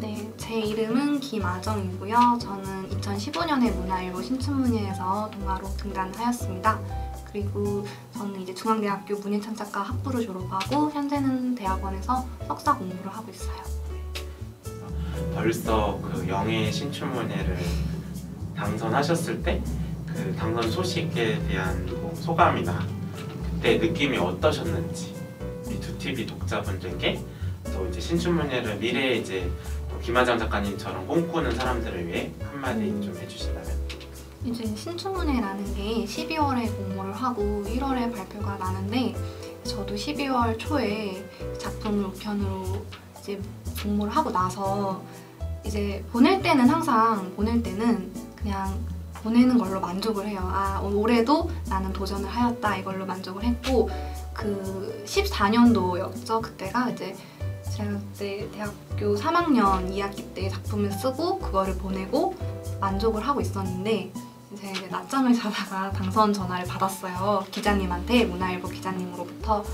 네, 제 이름은 김아정이고요. 저는 2015년에 문화일보 신춘문예에서 동아로 등단하였습니다. 그리고 저는 이제 중앙대학교 문예창작과 학부를 졸업하고 현재는 대학원에서 석사 공부를 하고 있어요. 벌써 그 영예 신춘문예를 당선하셨을 때 그 당선 소식에 대한 뭐 소감이나 그때 느낌이 어떠셨는지 우리 두TV 독자분들께 또 이제 신춘문예를 미래에 이제 김아정 작가님처럼 꿈꾸는 사람들을 위해 한마디 좀 해주신다면. 이제 신춘문예라는 게 12월에 공모를 하고 1월에 발표가 나는데 저도 12월 초에 작품을 우편으로 이제 공모를 하고 나서 이제 보낼 때는 그냥 보내는 걸로 만족을 해요. 아, 올해도 나는 도전을 하였다 이걸로 만족을 했고 그 14년도였죠. 그때가 이제 제가 그때 대학교 3학년 2학기 때 작품을 쓰고 그거를 보내고 만족을 하고 있었는데 이제 낮잠을 자다가 당선 전화를 받았어요. 기자님한테, 문화일보 기자님으로부터.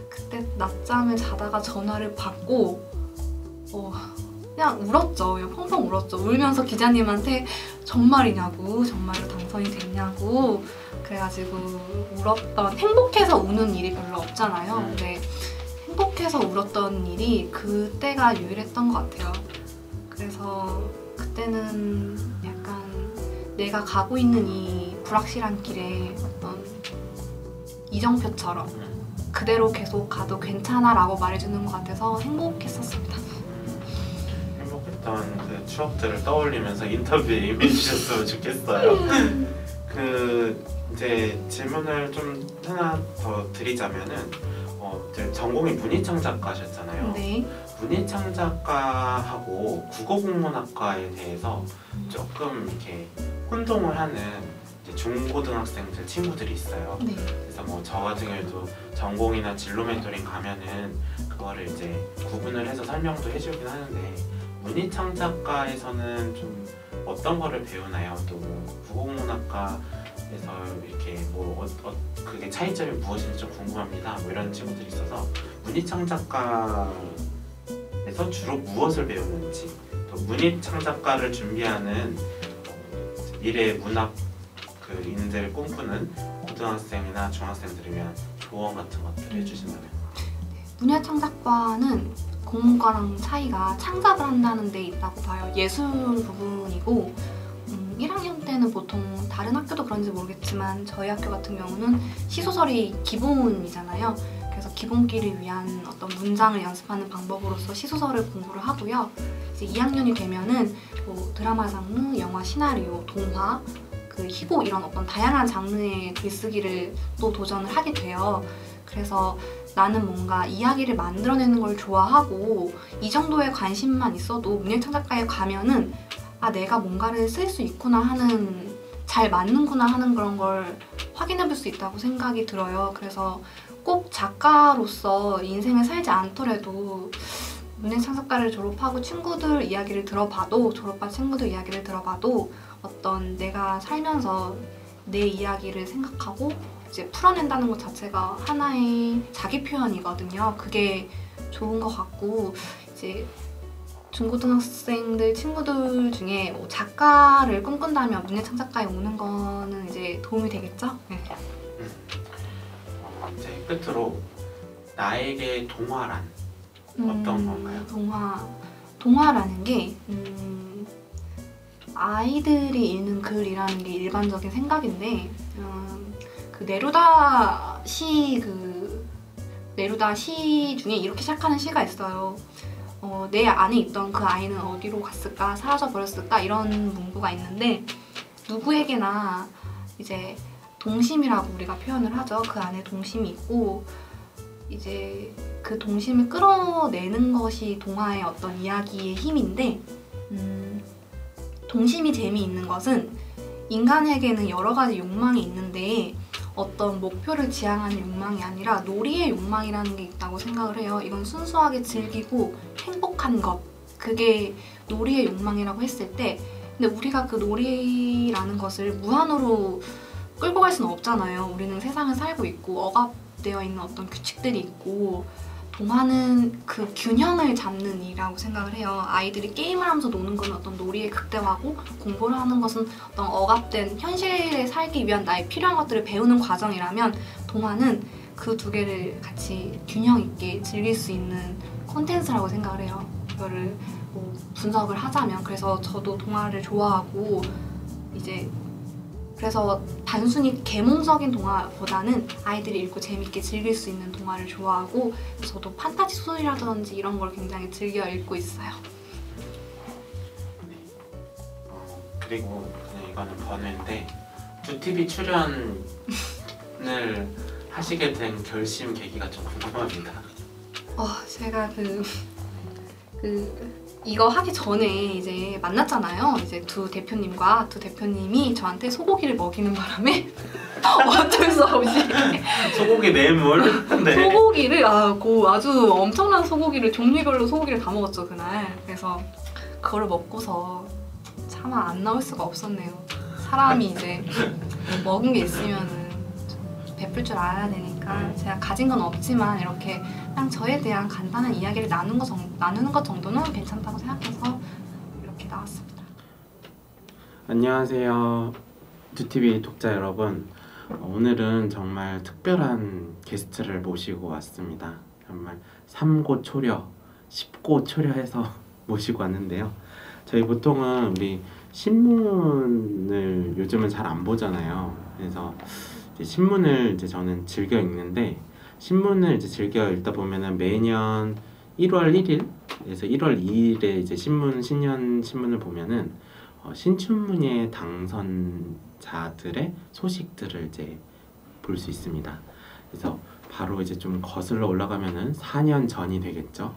그때 낮잠을 자다가 전화를 받고 그냥 울었죠. 그냥 펑펑 울었죠. 울면서 기자님한테 정말이냐고, 정말로 당선이 됐냐고 그래가지고 울었던, 행복해서 우는 일이 별로 없잖아요. 근데 행복해서 울었던 일이 그때가 유일했던 것 같아요. 그래서 그때는 약간 내가 가고 있는 이 불확실한 길에 어떤 이정표처럼 그대로 계속 가도 괜찮아 라고 말해주는 것 같아서 행복했었습니다. 행복했던 그 추억들을 떠올리면서 인터뷰에 임해주셨으면 좋겠어요. 그 이제 질문을 좀 하나 더 드리자면은 전공이 문예창작가셨잖아요. 네. 문예창작가하고 국어국문학과에 대해서 조금 이렇게 혼동을 하는 이제 중고등학생들 친구들이 있어요. 네. 그래서 뭐 저 같은 경우에도 전공이나 진로 멘토링 가면은 그거를 이제 구분을 해서 설명도 해주긴 하는데 문예창작가에서는 좀 어떤 거를 배우나요? 또 국어국문학과에서 이렇게 뭐 그게 차이점이 무엇인지 좀 궁금합니다. 뭐 이런 친구들이 있어서 문예창작가에서 주로 무엇을 배우는지, 또 문예창작가를 준비하는 미래 문학 그 인재를 꿈꾸는 고등학생이나 중학생들을 위한 조언 같은 것들을 해주신다면. 문예창작과는 공문과랑 차이가 창작을 한다는 데 있다고 봐요. 예술 부분이고 1학년 때는 보통 다른 학교도 그런지 모르겠지만 저희 학교 같은 경우는 시소설이 기본이잖아요. 그래서 기본기를 위한 어떤 문장을 연습하는 방법으로서 시소설을 공부를 하고요. 이제 2학년이 되면은 뭐 드라마 장르, 영화 시나리오, 동화, 그 희곡 이런 어떤 다양한 장르의 글쓰기를 또 도전을 하게 돼요. 그래서 나는 뭔가 이야기를 만들어내는 걸 좋아하고 이 정도의 관심만 있어도 문예창작과에 가면은 아, 내가 뭔가를 쓸 수 있구나 하는, 잘 맞는구나 하는 그런 걸 확인해 볼 수 있다고 생각이 들어요. 그래서 꼭 작가로서 인생을 살지 않더라도 문예창작과를 졸업하고 친구들 이야기를 들어봐도, 졸업한 친구들 이야기를 들어봐도 어떤 내가 살면서 내 이야기를 생각하고 이제 풀어낸다는 것 자체가 하나의 자기 표현이거든요. 그게 좋은 것 같고, 이제 중고등학생들 친구들 중에 뭐 작가를 꿈꾼다면 문예창작과에 오는 거는 이제 도움이 되겠죠? 네. 이제 끝으로 나에게 동화란 어떤 건가요? 동화라는 게 아이들이 읽는 글이라는 게 일반적인 생각인데 그 네루다 시 중에 이렇게 시작하는 시가 있어요. 내 안에 있던 그 아이는 어디로 갔을까? 사라져 버렸을까? 이런 문구가 있는데 누구에게나 이제 동심이라고 우리가 표현을 하죠. 그 안에 동심이 있고 이제 그 동심을 끌어내는 것이 동화의 어떤 이야기의 힘인데 동심이 재미있는 것은 인간에게는 여러 가지 욕망이 있는데 어떤 목표를 지향하는 욕망이 아니라 놀이의 욕망이라는 게 있다고 생각을 해요. 이건 순수하게 즐기고 행복한 것, 그게 놀이의 욕망이라고 했을 때 근데 우리가 그 놀이라는 것을 무한으로 끌고 갈 수는 없잖아요. 우리는 세상을 살고 있고 억압되어 있는 어떤 규칙들이 있고 동화는 그 균형을 잡는 일이라고 생각을 해요. 아이들이 게임을 하면서 노는 건 어떤 놀이의 극대화고 공부를 하는 것은 어떤 억압된 현실에 살기 위한 나의 필요한 것들을 배우는 과정이라면 동화는 그 두 개를 같이 균형 있게 즐길 수 있는 콘텐츠라고 생각을 해요. 이거를 뭐 분석을 하자면 그래서 저도 동화를 좋아하고 이제 그래서 단순히 계몽적인 동화보다는 아이들이 읽고 재밌게 즐길 수 있는 동화를 좋아하고 저도 판타지 소설이라든지 이런 걸 굉장히 즐겨 읽고 있어요. 네. 그리고 그냥 이거는 번외인데 2TV 출연을 하시게 된 결심 계기가 좀 궁금합니다. 제가 이거 하기 전에 이제 만났잖아요. 이제 두 대표님이 저한테 소고기를 먹이는 바람에 어쩔 수 없이 소고기 뇌물? 네. 소고기를 아주 엄청난 소고기를 종류별로 소고기를 다 먹었죠 그날. 그래서 그거를 먹고서 차마 안 나올 수가 없었네요. 사람이 이제 먹은 게 있으면은 베풀 줄 알아야 되니까 제가 가진 건 없지만 이렇게 그냥 저에 대한 간단한 이야기를 나누는 것 정도는 괜찮다고 생각해서 이렇게 나왔습니다. 안녕하세요. 2TV 독자 여러분. 오늘은 정말 특별한 게스트를 모시고 왔습니다. 정말 3고 초려, 10고 초려해서 모시고 왔는데요. 저희 보통은 우리 신문을 요즘은 잘 안 보잖아요. 그래서 신문을 저는 즐겨 읽는데 신문을 즐겨 읽다 보면은 매년 1월 1일에서 1월 2일에 신년 신문을 보면은 신춘문예 당선자들의 소식들을 볼 수 있습니다. 그래서 바로 좀 거슬러 올라가면은 4년 전이 되겠죠.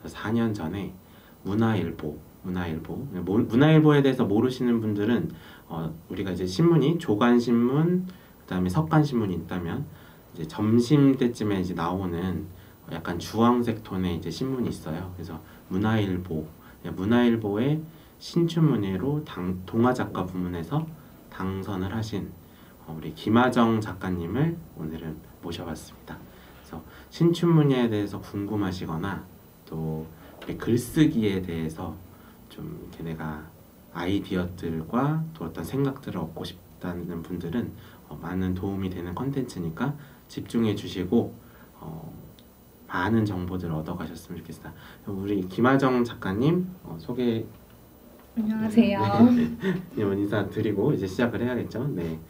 4년 전에 문화일보에 대해서 모르시는 분들은 우리가 신문이 조간신문 그다음에 석간신문이 있다면 점심 때쯤에 나오는 약간 주황색 톤의 신문이 있어요. 그래서 문화일보의 신춘문예로 동화작가 부문에서 당선을 하신 우리 김하정 작가님을 오늘은 모셔봤습니다. 그래서 신춘문예에 대해서 궁금하시거나 또 글쓰기에 대해서 좀 이렇게 내가 아이디어들과 또 어떤 생각들을 얻고 싶다는 분들은 많은 도움이 되는 컨텐츠니까 집중해 주시고 많은 정보들을 얻어가셨으면 좋겠습니다. 우리 김하정 작가님 소개. 안녕하세요. 네, 인사드리고 이제 시작을 해야겠죠. 네,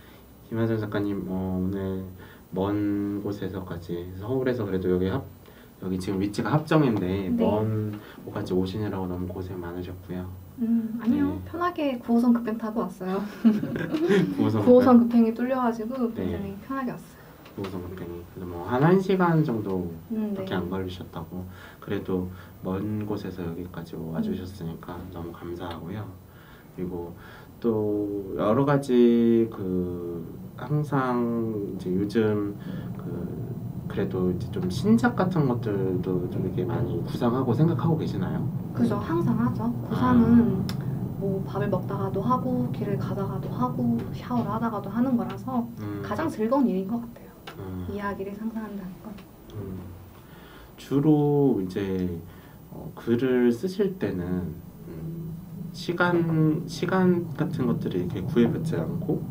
김하정 작가님 오늘 먼 곳에서까지 서울에서 그래도 여기 지금 위치가 합정인데 네. 먼 곳까지 오시느라고 너무 고생 많으셨고요. 아니요. 네. 편하게 9호선 급행 타고 왔어요. 9호선 급행이 뚫려가지고 네. 굉장히 편하게 왔어요. 9호선 급행이 그래도 뭐 한 1시간 정도밖에 네. 안 걸리셨다고. 그래도 먼 곳에서 여기까지 와주셨으니까 너무 감사하고요. 그리고 또 여러 가지 항상 요즘 그래도 좀 신작 같은 것들도 좀 이렇게 많이 구상하고 생각하고 계시나요? 그죠. 항상 하죠. 구상은 뭐 밥을 먹다가도 하고 길을 가다가도 하고 샤워를 하다가도 하는 거라서 가장 즐거운 일인 것 같아요. 이야기를 상상한다는 건. 주로 글을 쓰실 때는 시간 같은 것들을 이렇게 구애받지 않고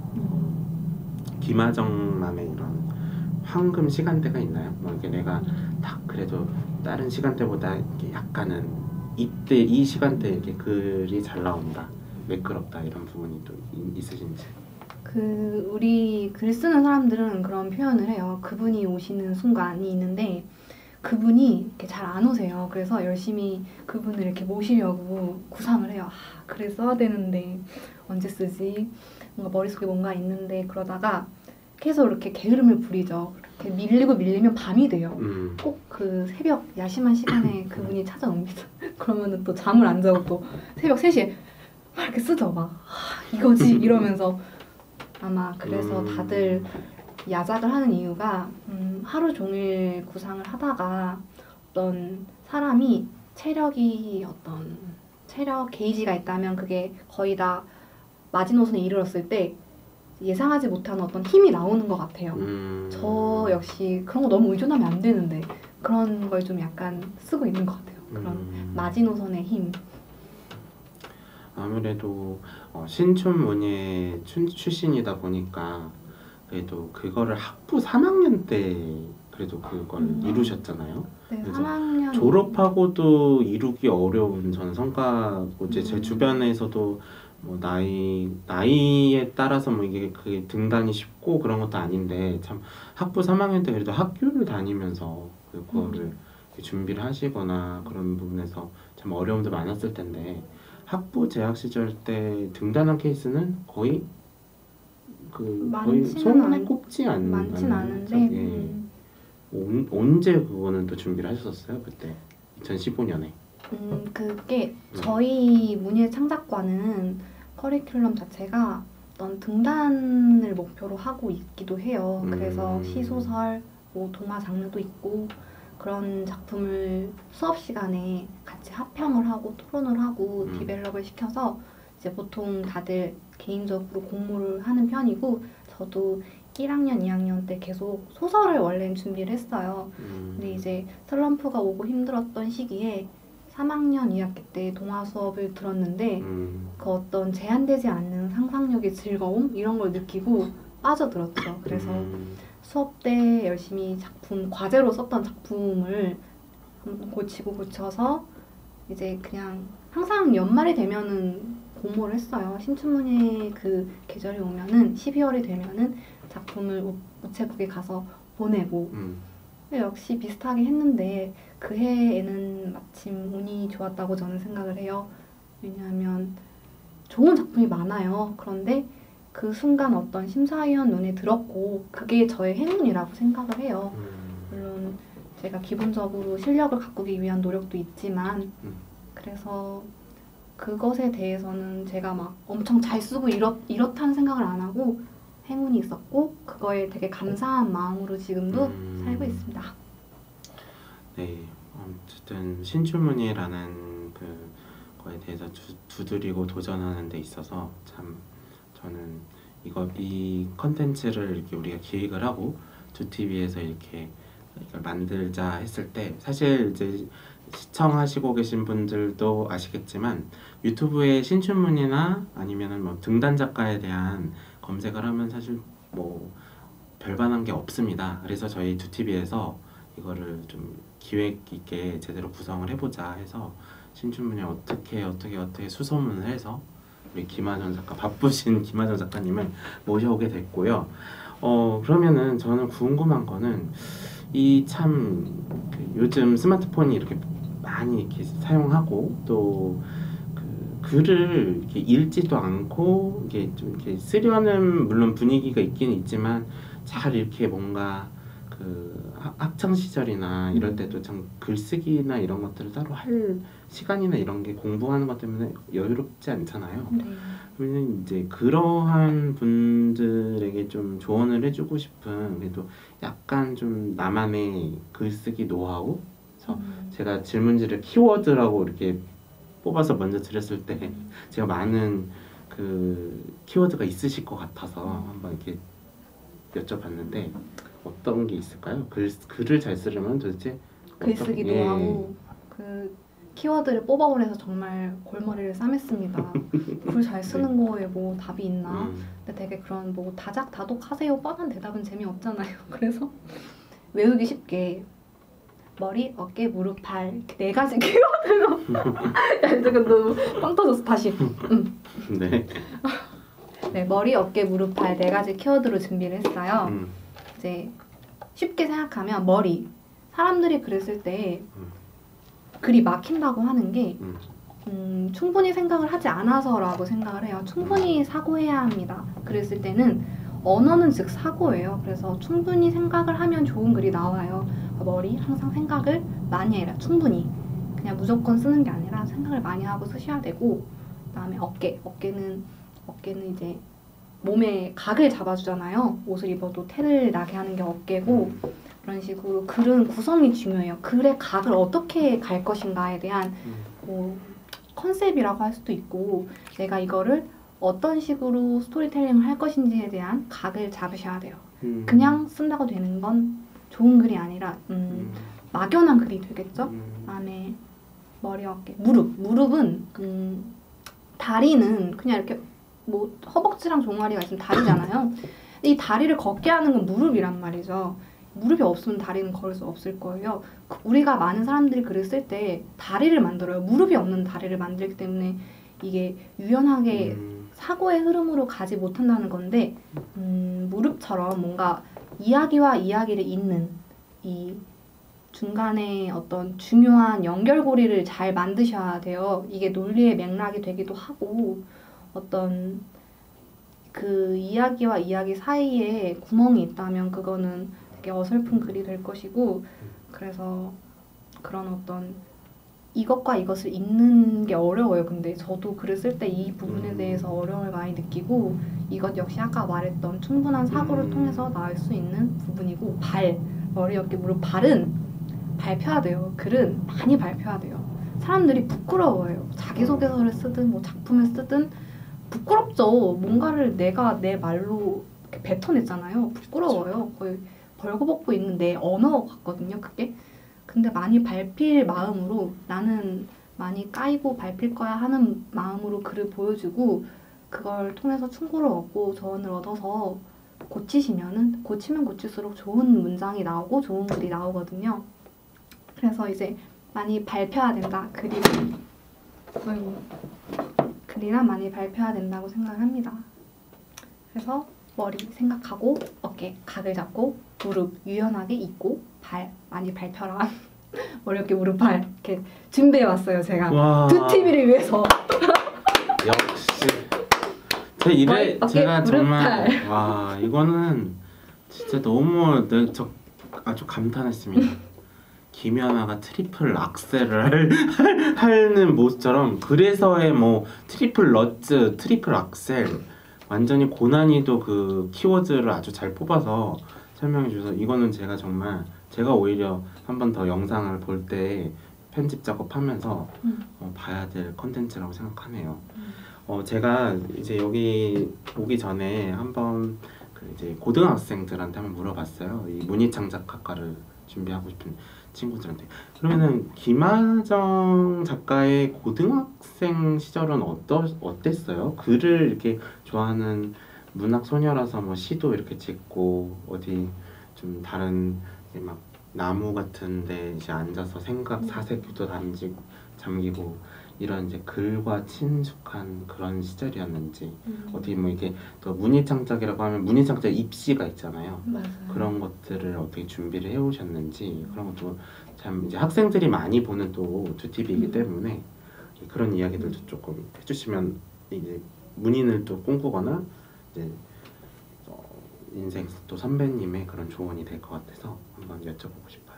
김하정만의 이런 황금 시간대가 있나요? 뭐 이렇게 내가 딱 그래도 다른 시간대보다 이렇게 약간은 이때 이 시간대에 이렇게 글이 잘 나온다, 매끄럽다 이런 부분이 또 있으신지. 우리 글 쓰는 사람들은 그런 표현을 해요. 그분이 오시는 순간이 있는데 그분이 이렇게 잘 안 오세요. 그래서 열심히 그분을 이렇게 모시려고 구상을 해요. 글을 써야 되는데 언제 쓰지? 뭔가 머릿속에 뭔가 있는데 그러다가 계속 이렇게 게으름을 부리죠. 이렇게 밀리면 밤이 돼요. 꼭 그 새벽 야심한 시간에 그분이 찾아옵니다. 그러면은 또 잠을 안 자고 또 새벽 3시에 막 이렇게 쓰죠. 막 이거지 이러면서. 아마 그래서 다들 야작을 하는 이유가 하루 종일 구상을 하다가 어떤 사람이 체력 게이지가 있다면 그게 거의 다 마지노선에 이르렀을 때 예상하지 못한 어떤 힘이 나오는 것 같아요. 저 역시 그런 거 너무 의존하면 안 되는데 그런 걸 좀 약간 쓰고 있는 것 같아요. 그런 마지노선의 힘. 아무래도 신촌문예 출신이다 보니까 그래도 그거를 학부 3학년 때 그래도 그걸 이루셨잖아요. 네, 그래서 3학년 졸업하고도 이루기 어려운 전 성과고 이제 제 주변에서도 뭐 나이에 따라서 뭐 이게 그게 등단이 쉽고 그런 것도 아닌데 참 학부 3학년 때 그래도 학교를 다니면서 그거를 준비를 하시거나 그런 부분에서 참 어려움도 많았을 텐데 학부 재학 시절 때 등단한 케이스는 거의 거의 손에 꼽지 많진 않나요? 않은데 예. 언제 그거는 또 준비를 하셨었어요? 그때 2015년에. 그게 저희 문예 창작과는 커리큘럼 자체가 어떤 등단을 목표로 하고 있기도 해요. 그래서 시소설, 뭐 동화 장르도 있고 그런 작품을 수업 시간에 같이 합평을 하고 토론을 하고 디벨롭을 시켜서 이제 보통 다들 개인적으로 공모를 하는 편이고 저도 1학년, 2학년 때 계속 소설을 원래는 준비를 했어요. 근데 이제 슬럼프가 오고 힘들었던 시기에 3학년 2학기 때 동화 수업을 들었는데 그 어떤 제한되지 않는 상상력의 즐거움 이런 걸 느끼고 빠져들었죠. 그래서 수업 때 열심히 과제로 썼던 작품을 고치고 고쳐서 이제 그냥 항상 연말이 되면은 공모를 했어요. 신춘문예 그 계절이 오면은 12월이 되면은 작품을 우체국에 가서 보내고 역시 비슷하게 했는데 그 해에는 마침 운이 좋았다고 저는 생각을 해요. 왜냐하면 좋은 작품이 많아요. 그런데 그 순간 어떤 심사위원 눈에 들었고 그게 저의 행운이라고 생각을 해요. 물론 제가 기본적으로 실력을 가꾸기 위한 노력도 있지만 그래서 그것에 대해서는 제가 막 엄청 잘 쓰고 이렇다는 생각을 안 하고 행운이 있었고 그거에 되게 감사한 마음으로 지금도 살고 있습니다. 네, 어쨌든 신춘문예라는 그거에 대해서 두드리고 도전하는 데 있어서 참 저는 이 컨텐츠를 이렇게 우리가 기획을 하고 두TV에서 이렇게 이걸 만들자 했을 때 사실 이제 시청하시고 계신 분들도 아시겠지만 유튜브에 신춘문예나 아니면은 뭐 등단 작가에 대한 검색을 하면 사실 뭐 별반한 게 없습니다. 그래서 저희 두TV에서 이거를 좀 기획 있게 제대로 구성을 해보자 해서 신춘문예 어떻게 수소문을 해서 우리 김하정 작가 바쁘신 김하정 작가님을 모셔오게 됐고요. 그러면은 저는 궁금한 거는 이 참 요즘 스마트폰이 이렇게 많이 이렇게 사용하고 또 글을 이렇게 읽지도 않고 이게 좀 이렇게 쓰려는 물론 분위기가 있긴 있지만 잘 이렇게 뭔가 학창 시절이나 이럴 때도 참 글쓰기나 이런 것들을 따로 할 시간이나 이런 게 공부하는 것 때문에 여유롭지 않잖아요. 그러면 이제 그러한 분들에게 좀 조언을 해주고 싶은 그래도 약간 좀 나만의 글쓰기 노하우. 그래서 제가 질문지를 키워드라고 이렇게 뽑아서 먼저 드렸을 때 제가 많은 키워드가 있으실 것 같아서 한번 이렇게 여쭤봤는데 어떤 게 있을까요? 글을 잘 쓰려면 도대체 글쓰기 노하우 키워드를 뽑아오래서 정말 골머리를 싸맸습니다. 글 잘 쓰는 거에 뭐 답이 있나? 근데 되게 그런 뭐 다작다독하세요 뻔한 대답은 재미없잖아요. 그래서 외우기 쉽게 머리, 어깨, 무릎, 발 네 가지 키워드로 야 지금 너무 빵 터졌어. 다시 네. 네, 머리, 어깨, 무릎, 발 네 가지 키워드로 준비를 했어요. 이제 쉽게 생각하면 머리 사람들이 글을 쓸 때 글이 막힌다고 하는 게 충분히 생각을 하지 않아서라고 생각을 해요. 충분히 사고해야 합니다. 글을 쓸 때는 언어는 즉 사고예요. 그래서 충분히 생각을 하면 좋은 글이 나와요. 머리 항상 생각을 많이 해라. 충분히 그냥 무조건 쓰는 게 아니라 생각을 많이 하고 쓰셔야 되고 그다음에 어깨는 이제 몸에 각을 잡아주잖아요. 옷을 입어도 태를 나게 하는 게 어깨고 그런 식으로 글은 구성이 중요해요. 글의 각을 어떻게 갈 것인가에 대한 뭐 컨셉이라고 할 수도 있고 내가 이거를 어떤 식으로 스토리텔링을 할 것인지에 대한 각을 잡으셔야 돼요. 그냥 쓴다고 되는 건 좋은 글이 아니라 막연한 글이 되겠죠. 그다음에 머리, 어깨, 무릎은 다리는 그냥 이렇게 뭐 허벅지랑 종아리가 있으면 다리잖아요. 이 다리를 걷게 하는 건 무릎이란 말이죠. 무릎이 없으면 다리는 걸을 수 없을 거예요. 우리가 많은 사람들이 글을 쓸 때 다리를 만들어요. 무릎이 없는 다리를 만들기 때문에 이게 유연하게 사고의 흐름으로 가지 못한다는 건데 무릎처럼 뭔가 이야기와 이야기를 잇는 이 중간에 어떤 중요한 연결고리를 잘 만드셔야 돼요. 이게 논리의 맥락이 되기도 하고 어떤 그 이야기와 이야기 사이에 구멍이 있다면 그거는 되게 어설픈 글이 될 것이고 그래서 그런 어떤 이것과 이것을 잇는 게 어려워요. 근데 저도 글을 쓸 때 이 부분에 대해서 어려움을 많이 느끼고 이것 역시 아까 말했던 충분한 사고를 통해서 나올 수 있는 부분이고 머리, 어깨, 무릎, 발은 발표해야 돼요. 글은 많이 발표해야 돼요. 사람들이 부끄러워해요. 자기소개서를 쓰든 뭐 작품을 쓰든 부끄럽죠. 뭔가를 내가 내 말로 이렇게 뱉어냈잖아요. 부끄러워요. 거의 벌거벗고 있는 내 언어 같거든요. 그게. 근데 많이 밟힐 마음으로 나는 많이 까이고 밟힐 거야 하는 마음으로 글을 보여주고 그걸 통해서 충고를 얻고 조언을 얻어서 고치면 고칠수록 좋은 문장이 나오고 좋은 글이 나오거든요. 그래서 이제 많이 발표해야 된다. 글이나 많이 발표해야 된다고 생각합니다. 그래서 머리 생각하고 어깨 각을 잡고 무릎 유연하게 있고 발 많이 발펴라. 머리, 어깨, 무릎, 발 이렇게 준비해왔어요. 제가 와. 두 TV를 위해서. 역시 머리, 어깨, 제가 무릎, 정말 발. 와 이거는 진짜 너무 저 아주 감탄했습니다. 김연아가 트리플 악셀을 하는 모습처럼 그래서의 뭐 트리플 러츠, 트리플 악셀 완전히 고난이도 그 키워드를 아주 잘 뽑아서 설명해 주셔서 이거는 제가 오히려 한 번 더 영상을 볼 때 편집 작업하면서 봐야 될 컨텐츠라고 생각하네요. 제가 이제 여기 오기 전에 한번 이제 고등학생들한테 한번 물어봤어요. 이 문희창작학과를 준비하고 싶은 친구들한테. 그러면은 김하정 작가의 고등학생 시절은 어땠어요? 글을 이렇게 좋아하는 문학 소녀라서 뭐 시도 이렇게 찍고 어디 좀 다른 막 나무 같은데 이제 앉아서 사색도 잠기고 이런 이제 글과 친숙한 그런 시절이었는지 어떻게 뭐 이게 또 문희창작이라고 하면 문희창작 입시가 있잖아요. 맞아요. 그런 것들을 어떻게 준비를 해오셨는지 그런 것도 참 이제 학생들이 많이 보는 또 2TV이기 때문에 그런 이야기들도 조금 해주시면 이제 문인을 또 꿈꾸거나 이제 인생 또 선배님의 그런 조언이 될 것 같아서 한번 여쭤보고 싶어요.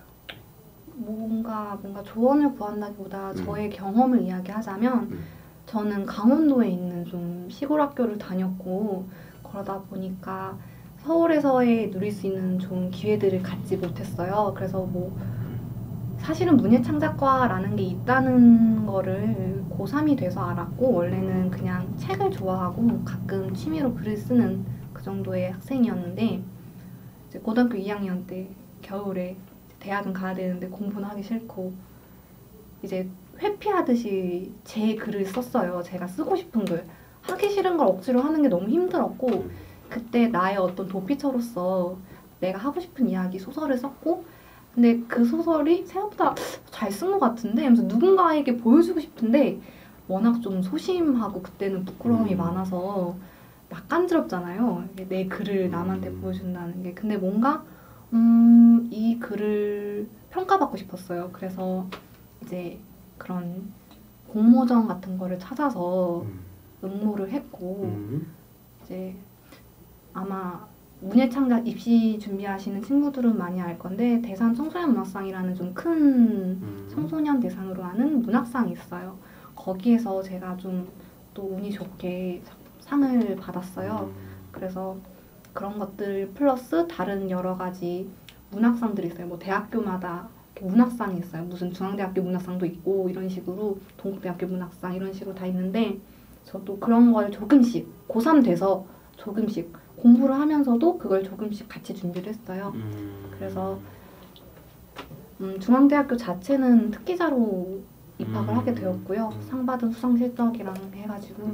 뭔가 조언을 구한다기보다 저의 경험을 이야기하자면 저는 강원도에 있는 좀 시골 학교를 다녔고 그러다 보니까 서울에서의 누릴 수 있는 좋은 기회들을 갖지 못했어요. 그래서 뭐 사실은 문예창작과라는 게 있다는 거를 고3이 돼서 알았고 원래는 그냥 책을 좋아하고 가끔 취미로 글을 쓰는 그 정도의 학생이었는데 이제 고등학교 2학년 때 겨울에 대학은 가야 되는데 공부는 하기 싫고 이제 회피하듯이 제 글을 썼어요. 제가 쓰고 싶은 글. 하기 싫은 걸 억지로 하는 게 너무 힘들었고 그때 나의 어떤 도피처로서 내가 하고 싶은 이야기 소설을 썼고 근데 그 소설이 생각보다 잘 쓴 것 같은데 하면서 누군가에게 보여주고 싶은데 워낙 좀 소심하고 그때는 부끄러움이 많아서 낯간지럽잖아요. 내 글을 남한테 보여준다는 게. 근데 뭔가 이 글을 평가받고 싶었어요. 그래서 이제 그런 공모전 같은 거를 찾아서 응모를 했고 이제 아마 문예창작 입시 준비하시는 친구들은 많이 알 건데 대산 청소년 문학상이라는 좀 큰 청소년 대상으로 하는 문학상이 있어요. 거기에서 제가 좀 또 운이 좋게 상을 받았어요. 그래서 그런 것들 플러스 다른 여러 가지 문학상들이 있어요. 뭐 대학교마다 문학상이 있어요. 무슨 중앙대학교 문학상도 있고 이런 식으로 동국대학교 문학상 이런 식으로 다 있는데 저도 그런 걸 조금씩 고3 돼서 조금씩 공부를 하면서도 그걸 조금씩 같이 준비를 했어요. 그래서 중앙대학교 자체는 특기자로 입학을 하게 되었고요. 음. 상 받은 수상 실적이랑 해가지고.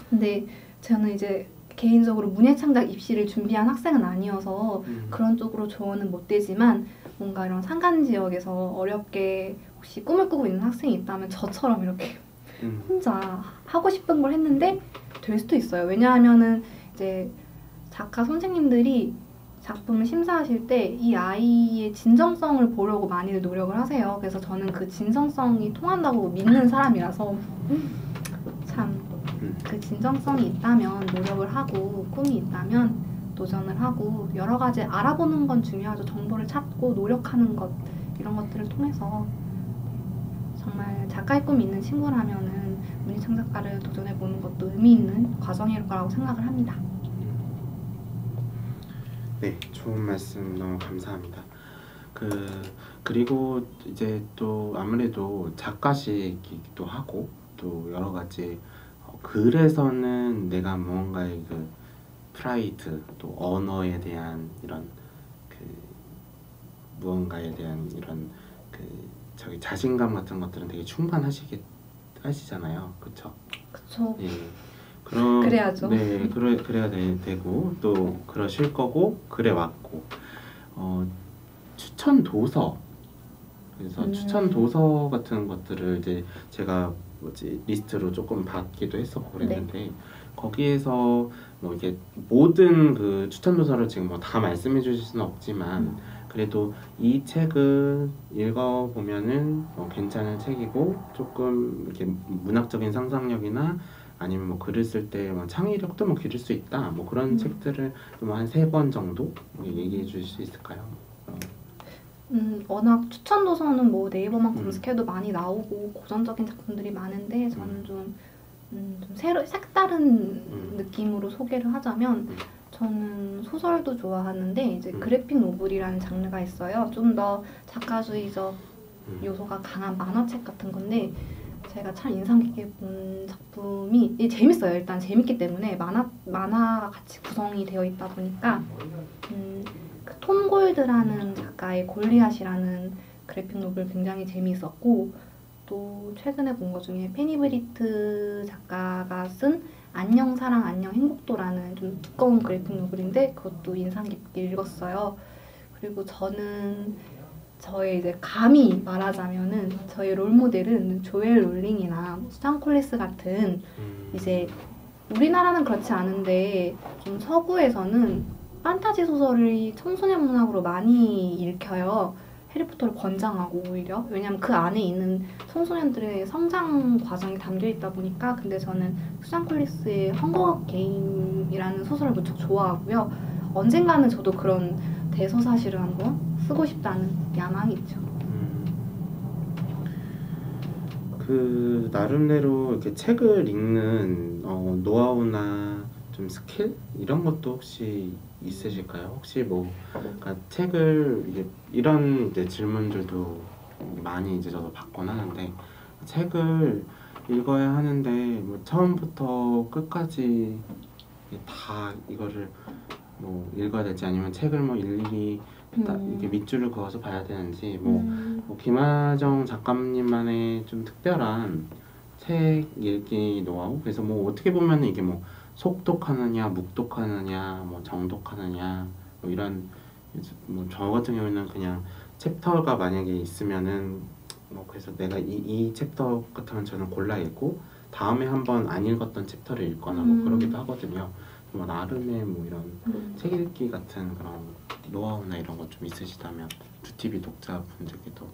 근데 저는 이제 개인적으로 문예창작 입시를 준비한 학생은 아니어서 그런 쪽으로 조언은 못 되지만 뭔가 이런 산간 지역에서 어렵게 혹시 꿈을 꾸고 있는 학생이 있다면 저처럼 이렇게 혼자 하고 싶은 걸 했는데 될 수도 있어요. 왜냐하면은 이제 작가 선생님들이 작품을 심사하실 때 이 아이의 진정성을 보려고 많이들 노력을 하세요. 그래서 저는 그 진정성이 통한다고 믿는 사람이라서 참 그 진정성이 있다면 노력을 하고 꿈이 있다면 도전을 하고 여러 가지 알아보는 건 중요하죠. 정보를 찾고 노력하는 것 이런 것들을 통해서 정말 작가의 꿈이 있는 친구라면은 문예창작가를 도전해보는 것도 의미 있는 과정일 거라고 생각을 합니다. 네, 좋은 말씀 너무 감사합니다. 그리고 이제 또 아무래도 작가시기도 하고 또 여러 가지 글에서는 내가 무언가의 그 프라이드 또 언어에 대한 이런 그 무언가에 대한 이런 그 저기 자신감 같은 것들은 되게 하시잖아요, 그렇죠? 그쵸. 예. 그래야죠. 네, 그래야 되고 또 그러실 거고 그래 왔고 추천 도서 그래서 추천 도서 같은 것들을 이제 제가 리스트로 조금 받기도 했었고 그랬는데 거기에서 뭐 이게 모든 그 추천 도서를 지금 뭐 다 말씀해 주실 수는 없지만 그래도 이 책을 읽어보면은 괜찮은 책이고 조금 이렇게 문학적인 상상력이나 아니면 뭐 글을 쓸 때 뭐 창의력도 뭐 기를 수 있다 뭐 그런 책들을 뭐 한 3권 정도 얘기해 주실 수 있을까요? 워낙 추천 도서는 뭐 네이버만 검색해도 많이 나오고 고전적인 작품들이 많은데 저는 좀 색다른 느낌으로 소개를 하자면 저는 소설도 좋아하는데 이제 그래픽 노블이라는 장르가 있어요. 좀 더 작가주의적 요소가 강한 만화책 같은 건데 제가 참 인상 깊게 본 작품이 재밌어요. 일단 재밌기 때문에 만화가 같이 구성이 되어 있다 보니까 톰 골드라는 작가의 골리앗이라는 그래픽 노블 굉장히 재미있었고 또 최근에 본 것 중에 페니 브리트 작가가 쓴 안녕 사랑 안녕 행복도라는 좀 두꺼운 그래픽 노블인데 그것도 인상 깊게 읽었어요. 그리고 저는 저의 이제 감히 말하자면은 저의 롤모델은 조엘 롤링이나 수잔 콜리스 같은 이제 우리나라는 그렇지 않은데 좀 서구에서는 판타지 소설이 청소년 문학으로 많이 읽혀요. 해리포터를 권장하고 오히려 왜냐면 그 안에 있는 청소년들의 성장 과정이 담겨 있다 보니까 근데 저는 수잔 콜리스의 헝거 게임이라는 소설을 무척 좋아하고요. 언젠가는 저도 그런 대서사시를 한번 쓰고 싶다는 야망이 있죠. 그 나름대로 이렇게 책을 읽는 노하우나 좀 스킬 이런 것도 혹시 있으실까요? 혹시 뭐 그러니까 책을 이런 이제 질문들도 많이 이제 저도 받곤 하는데 책을 읽어야 하는데 뭐 처음부터 끝까지 다 이거를 뭐 읽어야 될지 아니면 책을 뭐 일일이 이렇게 밑줄을 그어서 봐야 되는지 뭐 김하정 작가님만의 좀 특별한 책 읽기 노하우 그래서 뭐 어떻게 보면 이게 뭐 속독하느냐 묵독하느냐 뭐 정독하느냐 뭐 이런 뭐 저 같은 경우에는 그냥 챕터가 만약에 있으면은 뭐 그래서 내가 이 챕터 같으면 저는 골라 읽고 다음에 한번 안 읽었던 챕터를 읽거나 뭐 그러기도 하거든요. 뭐 나름의 뭐 이런 책 읽기 같은 그런 노하우나 이런 것 좀 있으시다면 두티비 독자분들께도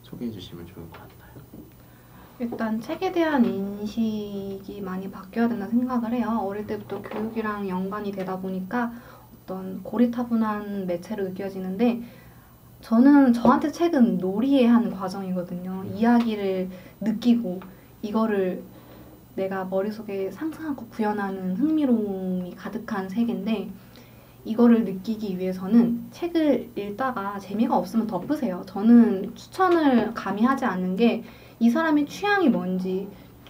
소개해 주시면 좋을 것 같아요. 일단 책에 대한 인식이 많이 바뀌어야 된다 생각을 해요. 어릴 때부터 교육이랑 연관이 되다 보니까 어떤 고리타분한 매체로 느껴지는데 저는 저한테 책은 놀이의 한 과정이거든요. 이야기를 느끼고 이거를 내가 머릿속에 상상하고 구현하는 흥미로움이 가득한 세계인데 이거를 느끼기 위해서는 책을 읽다가 재미가 없으면 덮으세요. 저는 추천을 감히 하지 않는 게 이 사람의 취향이 뭔지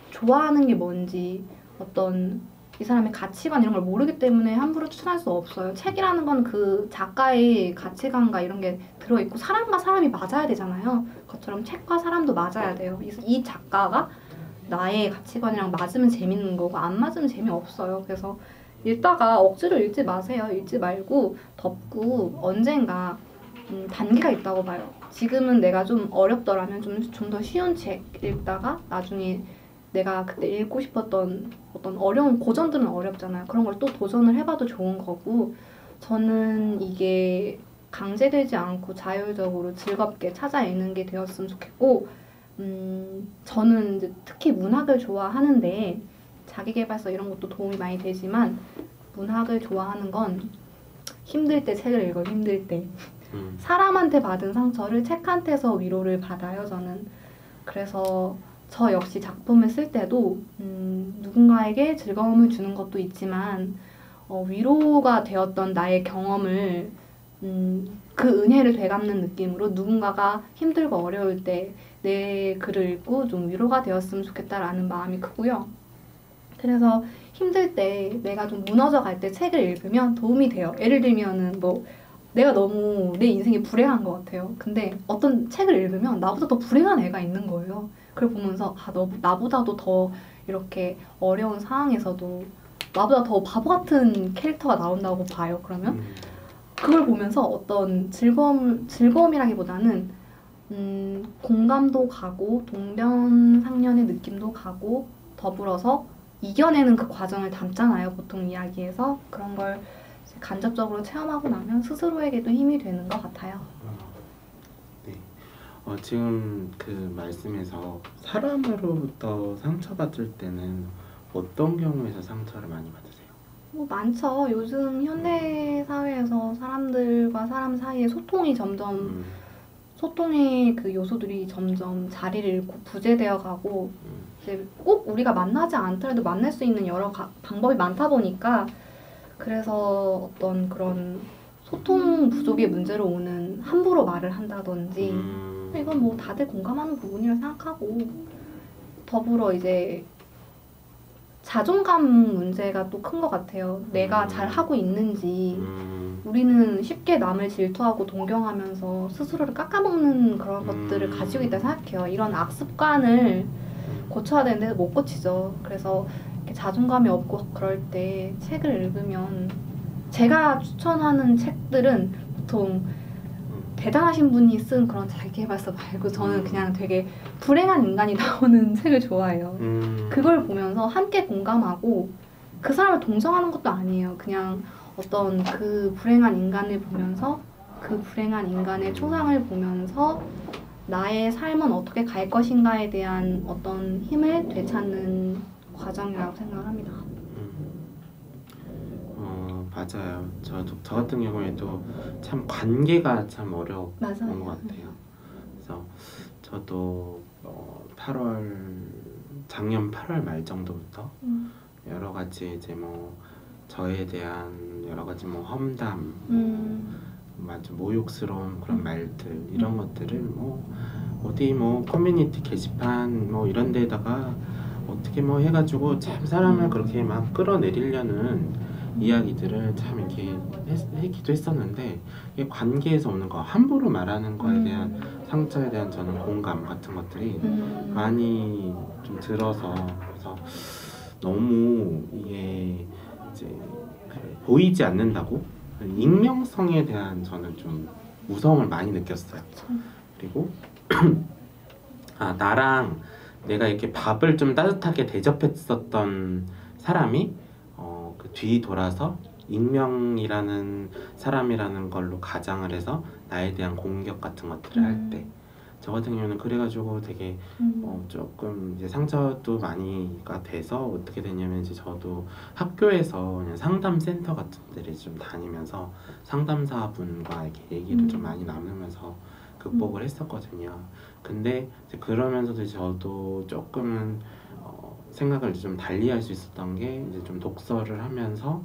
좋아하는 게 뭔지 어떤 이 사람의 가치관 이런 걸 모르기 때문에 함부로 추천할 수 없어요. 책이라는 건 그 작가의 가치관과 이런 게 들어있고 사람과 사람이 맞아야 되잖아요. 그것처럼 책과 사람도 맞아야 돼요. 이 작가가 나의 가치관이랑 맞으면 재밌는 거고 안 맞으면 재미없어요. 그래서 읽다가 억지로 읽지 마세요. 읽지 말고 덮고 언젠가 단계가 있다고 봐요. 지금은 내가 좀 어렵더라면 좀 더 쉬운 책 읽다가 나중에 내가 그때 읽고 싶었던 어떤 어려운 고전들은 어렵잖아요. 그런 걸 또 도전을 해봐도 좋은 거고 저는 이게 강제되지 않고 자율적으로 즐겁게 찾아 읽는 게 되었으면 좋겠고 저는 이제 특히 문학을 좋아하는데 자기계발서 이런 것도 도움이 많이 되지만 문학을 좋아하는 건 힘들 때 책을 읽어요. 힘들 때. 사람한테 받은 상처를 책한테서 위로를 받아요. 저는. 그래서 저 역시 작품을 쓸 때도 누군가에게 즐거움을 주는 것도 있지만 위로가 되었던 나의 경험을 그 은혜를 되갚는 느낌으로 누군가가 힘들고 어려울 때 내 글을 읽고 좀 위로가 되었으면 좋겠다라는 마음이 크고요. 그래서 힘들 때 내가 좀 무너져 갈 때 책을 읽으면 도움이 돼요. 예를 들면은 뭐 내가 너무 내 인생이 불행한 것 같아요. 근데 어떤 책을 읽으면 나보다 더 불행한 애가 있는 거예요. 그걸 보면서 나보다도 더 이렇게 어려운 상황에서도 나보다 더 바보 같은 캐릭터가 나온다고 봐요. 그러면 그걸 보면서 어떤 즐거움이라기보다는 공감도 가고 동병상련의 느낌도 가고 더불어서 이겨내는 그 과정을 담잖아요. 보통 이야기에서 그런 걸 간접적으로 체험하고 나면 스스로에게도 힘이 되는 것 같아요. 네. 지금 그 말씀에서 사람으로부터 상처받을 때는 어떤 경우에서 상처를 많이 받으세요? 뭐 많죠. 요즘 현대 사회에서 사람들과 사람 사이의 소통의 그 요소들이 점점 자리를 잃고 부재되어 가고 이제 꼭 우리가 만나지 않더라도 만날 수 있는 여러 방법이 많다 보니까 그래서 어떤 그런 소통 부족의 문제로 오는 함부로 말을 한다든지 이건 뭐 다들 공감하는 부분이라 생각하고 더불어 이제 자존감 문제가 또 큰 것 같아요. 내가 잘하고 있는지 우리는 쉽게 남을 질투하고 동경하면서 스스로를 깎아먹는 그런 것들을 가지고 있다 생각해요. 이런 악습관을 고쳐야 되는데 못 고치죠. 그래서 이렇게 자존감이 없고 그럴 때 책을 읽으면 제가 추천하는 책들은 보통 대단하신 분이 쓴 그런 자기계발서 말고 저는 그냥 되게 불행한 인간이 나오는 책을 좋아해요. 그걸 보면서 함께 공감하고 그 사람을 동정하는 것도 아니에요. 그냥 어떤 그 불행한 인간을 보면서 그 불행한 인간의 초상을 보면서 나의 삶은 어떻게 갈 것인가에 대한 어떤 힘을 되찾는 과정이라고 생각합니다. 맞아요. 저 같은 경우에도 참 관계가 참 어려운 것 같아요. 그래서 저도 작년 8월 말 정도부터 여러 가지 이제 뭐 저에 대한 여러 가지 뭐 험담, 아주 모욕스러운 그런 말들 이런 것들을 뭐 어디 뭐 커뮤니티 게시판 뭐 이런 데다가 어떻게 뭐 해가지고 참 사람을 그렇게 막 끌어내리려는 이야기들을 참 이렇게 했기도 했었는데 이게 관계에서 오는 거 함부로 말하는 거에 대한 상처에 대한 저는 공감 같은 것들이 많이 좀 들어서 그래서 너무 이게 이제 보이지 않는다고 익명성에 대한 저는 좀 무서움을 많이 느꼈어요. 그리고 나랑 내가 이렇게 밥을 좀 따뜻하게 대접했었던 사람이 그 뒤 돌아서 익명이라는 사람이라는 걸로 가장을 해서 나에 대한 공격 같은 것들을 할 때 저 같은 경우는 그래가지고 되게 조금 이제 상처도 많이가 돼서 어떻게 됐냐면 이제 저도 학교에서 그냥 상담센터 같은 데를 좀 다니면서 상담사분과 이렇게 얘기를 좀 많이 나누면서 극복을 했었거든요. 근데 이제 그러면서도 저도 조금은 생각을 좀 달리할 수 있었던 게 이제 좀 독서를 하면서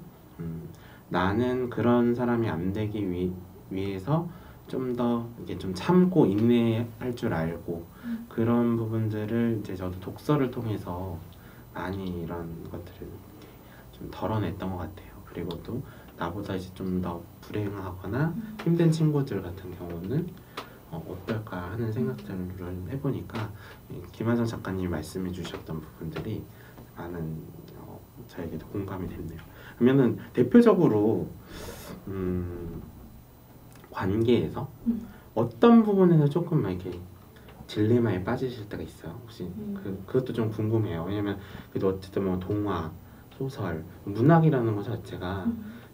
나는 그런 사람이 안 되기 위해서 좀 더 이게 좀 참고 인내할 줄 알고 그런 부분들을 이제 저도 독서를 통해서 많이 이런 것들을 좀 덜어냈던 것 같아요. 그리고 또 나보다 이제 좀 더 불행하거나 힘든 친구들 같은 경우는 어떨까 하는 생각들을 해보니까 김하정 작가님이 말씀해 주셨던 부분들이 많은 저에게도 공감이 됐네요. 그러면은 대표적으로 관계에서 어떤 부분에서 조금 이렇게 딜레마에 빠지실 때가 있어요? 혹시 그것도 좀 궁금해요. 왜냐면 그래도 어쨌든 뭐 동화, 소설, 문학이라는 것 자체가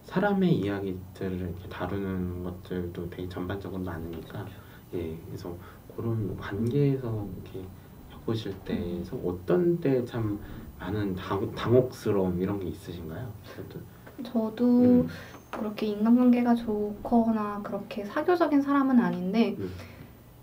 사람의 이야기들을 이렇게 다루는 것들도 되게 전반적으로 많으니까 예, 그래서 그런 관계에서 이렇게 겪으실 때에서 어떤 때 참 많은 당혹스러움 이런 게 있으신가요? 저도 그렇게 인간관계가 좋거나 그렇게 사교적인 사람은 아닌데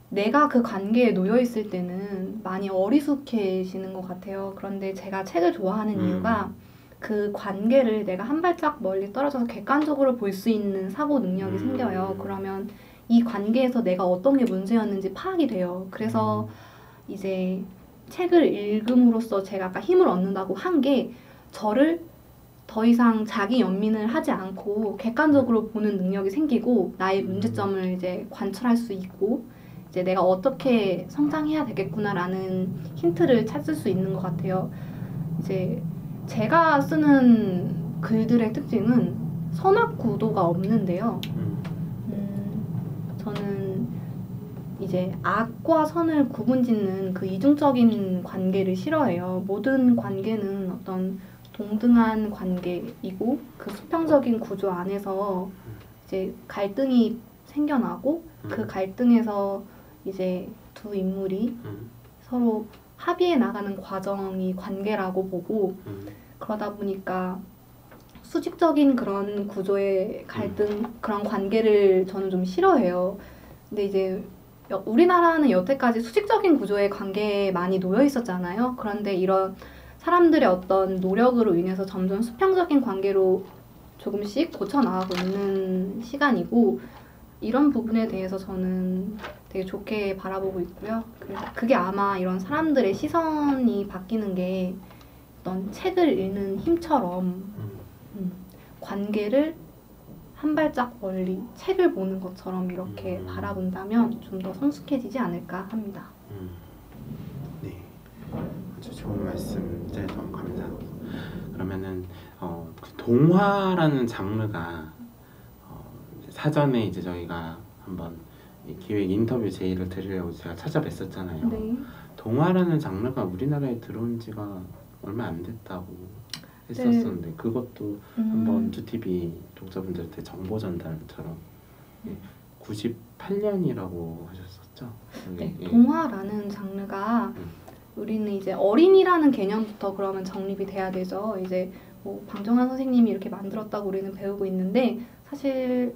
내가 그 관계에 놓여 있을 때는 많이 어리숙해지는 것 같아요. 그런데 제가 책을 좋아하는 이유가 그 관계를 내가 한 발짝 멀리 떨어져서 객관적으로 볼 수 있는 사고 능력이 생겨요. 그러면 이 관계에서 내가 어떤 게 문제였는지 파악이 돼요. 그래서 이제 책을 읽음으로써 제가 아까 힘을 얻는다고 한 게 저를 더 이상 자기 연민을 하지 않고 객관적으로 보는 능력이 생기고 나의 문제점을 이제 관찰할 수 있고 이제 내가 어떻게 성장해야 되겠구나라는 힌트를 찾을 수 있는 것 같아요. 이제 제가 쓰는 글들의 특징은 선악 구도가 없는데요. 저는 이제 악과 선을 구분짓는 그 이중적인 관계를 싫어해요. 모든 관계는 어떤 동등한 관계이고 그 수평적인 구조 안에서 이제 갈등이 생겨나고 그 갈등에서 이제 두 인물이 서로 합의해 나가는 과정이 관계라고 보고 그러다 보니까 수직적인 그런 구조의 갈등 그런 관계를 저는 좀 싫어해요. 근데 이제 우리나라는 여태까지 수직적인 구조의 관계에 많이 놓여 있었잖아요. 그런데 이런 사람들의 어떤 노력으로 인해서 점점 수평적인 관계로 조금씩 고쳐나가고 있는 시간이고 이런 부분에 대해서 저는 되게 좋게 바라보고 있고요. 그래서 그게 아마 이런 사람들의 시선이 바뀌는 게 어떤 책을 읽는 힘처럼 관계를 한 발짝 멀리 책을 보는 것처럼 이렇게 바라본다면 좀 더 성숙해지지 않을까 합니다. 네, 아주 좋은 말씀들 너무 감사하고 그러면은 그 동화라는 장르가 사전에 이제 저희가 한번 기획 인터뷰 제의를 드리려고 제가 찾아뵀었잖아요. 네. 동화라는 장르가 우리나라에 들어온 지가 얼마 안 됐다고 했었었는데 그것도 한번 2TV 독자분들한테 정보 전달처럼 98년이라고 하셨었죠? 네, 예. 동화라는 장르가 우리는 이제 어린이라는 개념부터 그러면 정립이 돼야 되죠. 이제 뭐 방정환 선생님이 이렇게 만들었다고 우리는 배우고 있는데 사실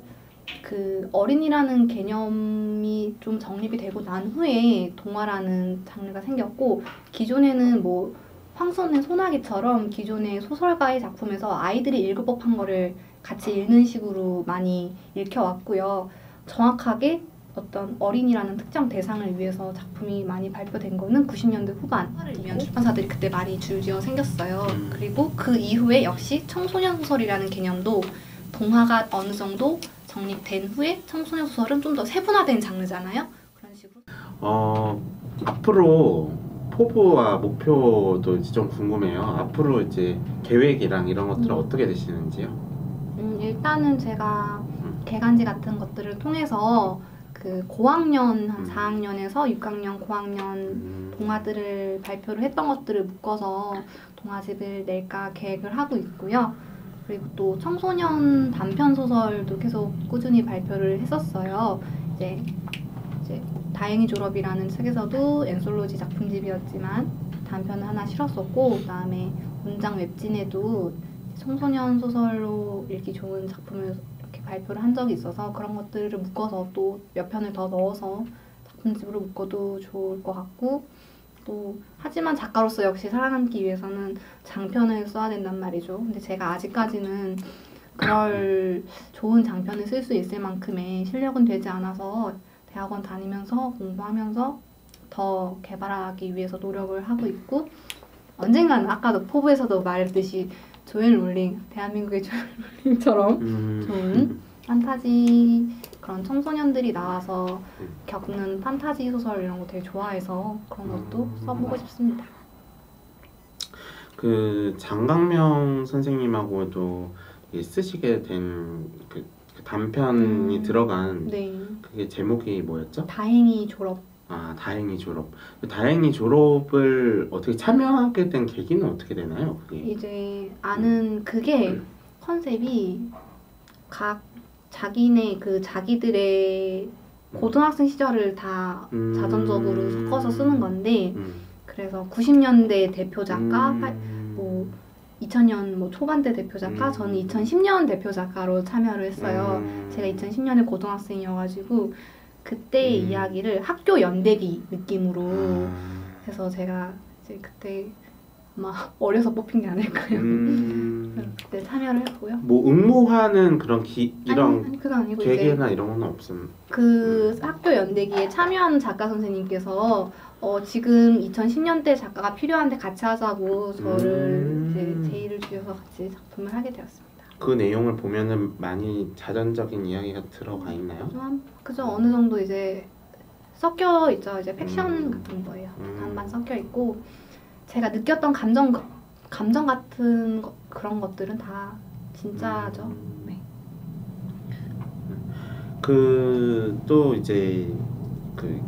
그 어린이라는 개념이 좀 정립이 되고 난 후에 동화라는 장르가 생겼고 기존에는 뭐 황선의 소나기처럼 기존의 소설가의 작품에서 아이들이 읽을 법한 거를 같이 읽는 식으로 많이 읽혀왔고요. 정확하게 어떤 어린이라는 특정 대상을 위해서 작품이 많이 발표된 거는 90년대 후반이면 출판사들이 그때 많이 줄지어 생겼어요. 그리고 그 이후에 역시 청소년 소설이라는 개념도 동화가 어느 정도 정립된 후에 청소년 소설은 좀 더 세분화된 장르잖아요. 그런 식으로. 앞으로 포부와 목표도 이제 좀 궁금해요. 앞으로 이제 계획이랑 이런 것들은 어떻게 되시는지요? 일단은 제가 개간지 같은 것들을 통해서 그 고학년 한 4학년에서 6학년 고학년 동화들을 발표를 했던 것들을 묶어서 동화집을 낼까 계획을 하고 있고요. 그리고 또 청소년 단편 소설도 계속 꾸준히 발표를 했었어요. 이제 다행히 졸업이라는 책에서도 엔솔로지 작품집이었지만 단편을 하나 실었었고 그다음에 문장 웹진에도 청소년 소설로 읽기 좋은 작품을 이렇게 발표를 한 적이 있어서 그런 것들을 묶어서 또 몇 편을 더 넣어서 작품집으로 묶어도 좋을 것 같고 또 하지만 작가로서 역시 살아남기 위해서는 장편을 써야 된단 말이죠. 근데 제가 아직까지는 그럴 좋은 장편을 쓸 수 있을 만큼의 실력은 되지 않아서 대학원 다니면서 공부하면서 더 개발하기 위해서 노력을 하고 있고 언젠가는 아까도 포부에서도 말했듯이 조엘 롤링, 대한민국의 조엘 롤링처럼 좋은 판타지 그런 청소년들이 나와서 겪는 판타지 소설 이런 거 되게 좋아해서 그런 것도 써보고 싶습니다. 그 장강명 선생님하고도 쓰시게 된 그 단편이 들어간 네. 그게 제목이 뭐였죠? 다행히 졸업. 아, 다행히 졸업. 그 다행히 졸업을 어떻게 참여하게 된 계기는 어떻게 되나요? 그게? 이제 아는 그게 컨셉이 각 자기네 그 자기들의 고등학생 시절을 다 자전적으로 섞어서 쓰는 건데 그래서 90년대 대표 작가, 뭐 2000년 뭐 초반대 대표 작가, 저는 2010년 대표 작가로 참여를 했어요. 제가 2010년에 고등학생이어가지고 그때 이야기를 학교 연대기 느낌으로 해서 제가 이제 그때 아마 어려서 뽑힌 게 아닐까요? 그때 참여를 했고요. 뭐 응모하는 그런 이런 아니 그건 아니고 계기나 이런 건 없음. 그 학교 연대기에 참여한 작가 선생님께서 지금 2010년대 작가가 필요한데 같이 하자고 저를 이제 제의를 주셔서 같이 작품을 하게 되었습니다. 그 내용을 보면은 많이 자전적인 이야기가 들어가 있나요? 그죠. 어느 정도 이제 섞여 있죠. 이제 팩션 같은 거예요. 반반 섞여 있고 제가 느꼈던 감정 같은 그런 것들은 다 진짜죠. 네. 그 또 이제